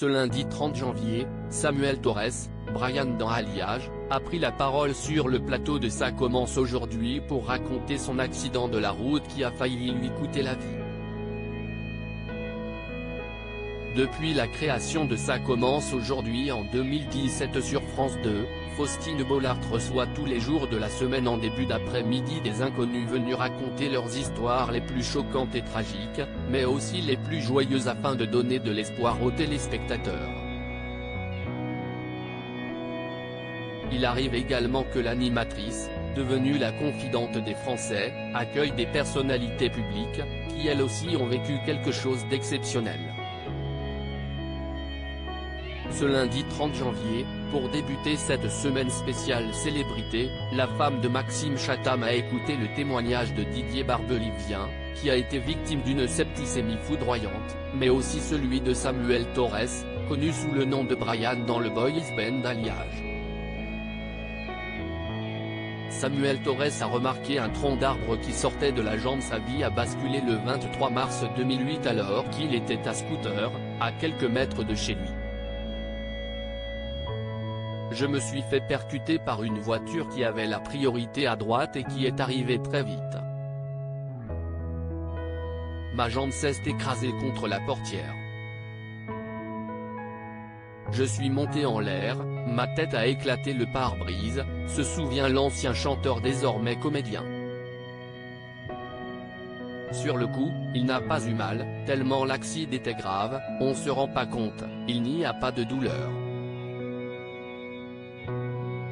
Ce lundi 30 janvier, Samuel Torres, Brian dans Alliage, a pris la parole sur le plateau de Ça commence aujourd'hui pour raconter son accident de la route qui a failli lui coûter la vie. Depuis la création de Ça commence aujourd'hui en 2017 sur France 2, Faustine Bollard reçoit tous les jours de la semaine en début d'après-midi des inconnus venus raconter leurs histoires les plus choquantes et tragiques, mais aussi les plus joyeuses afin de donner de l'espoir aux téléspectateurs. Il arrive également que l'animatrice, devenue la confidente des Français, accueille des personnalités publiques, qui elles aussi ont vécu quelque chose d'exceptionnel. Ce lundi 30 janvier, pour débuter cette semaine spéciale célébrité, la femme de Maxime Chatham a écouté le témoignage de Didier Barbelivien, qui a été victime d'une septicémie foudroyante, mais aussi celui de Samuel Torres, connu sous le nom de Brian dans le boys band Alliage. Samuel Torres a remarqué un tronc d'arbre qui sortait de la jambe. Sa vie a basculé le 23 mars 2008 alors qu'il était à scooter, à quelques mètres de chez lui. Je me suis fait percuter par une voiture qui avait la priorité à droite et qui est arrivée très vite. Ma jambe s'est écrasée contre la portière. Je suis monté en l'air, ma tête a éclaté le pare-brise, se souvient l'ancien chanteur désormais comédien. Sur le coup, il n'a pas eu mal, tellement l'accident était grave, on se rend pas compte, il n'y a pas de douleur.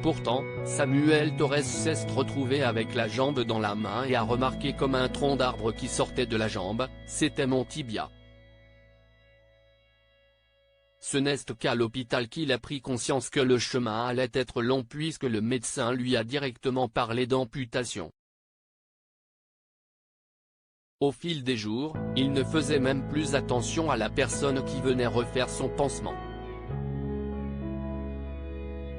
Pourtant, Samuel Torres s'est retrouvé avec la jambe dans la main et a remarqué comme un tronc d'arbre qui sortait de la jambe, c'était mon tibia. Ce n'est qu'à l'hôpital qu'il a pris conscience que le chemin allait être long puisque le médecin lui a directement parlé d'amputation. Au fil des jours, il ne faisait même plus attention à la personne qui venait refaire son pansement.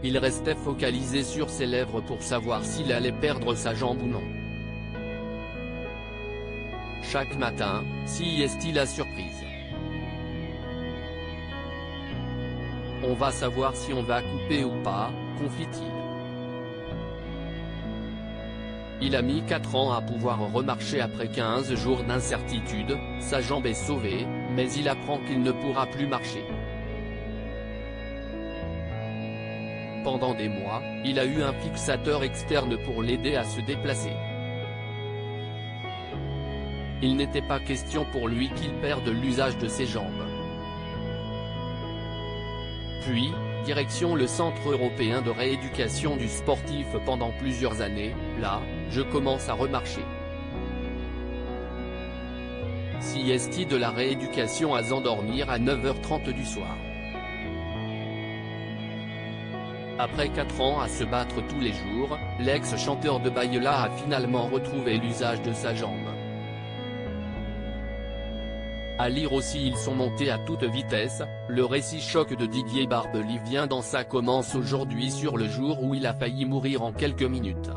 Il restait focalisé sur ses lèvres pour savoir s'il allait perdre sa jambe ou non. Chaque matin, si est-il la surprise. On va savoir si on va couper ou pas, confie-t-il. Il a mis 4 ans à pouvoir remarcher après 15 jours d'incertitude, sa jambe est sauvée, mais il apprend qu'il ne pourra plus marcher. Pendant des mois, il a eu un fixateur externe pour l'aider à se déplacer. Il n'était pas question pour lui qu'il perde l'usage de ses jambes. Puis, direction le Centre européen de rééducation du sportif pendant plusieurs années, là, je commence à remarcher. Sieste de la rééducation à s'endormir à 9h30 du soir. Après 4 ans à se battre tous les jours, l'ex-chanteur de Bayela a finalement retrouvé l'usage de sa jambe. À lire aussi ils sont montés à toute vitesse, le récit choc de Didier Barbelivien dans Ça commence aujourd'hui sur le jour où il a failli mourir en quelques minutes.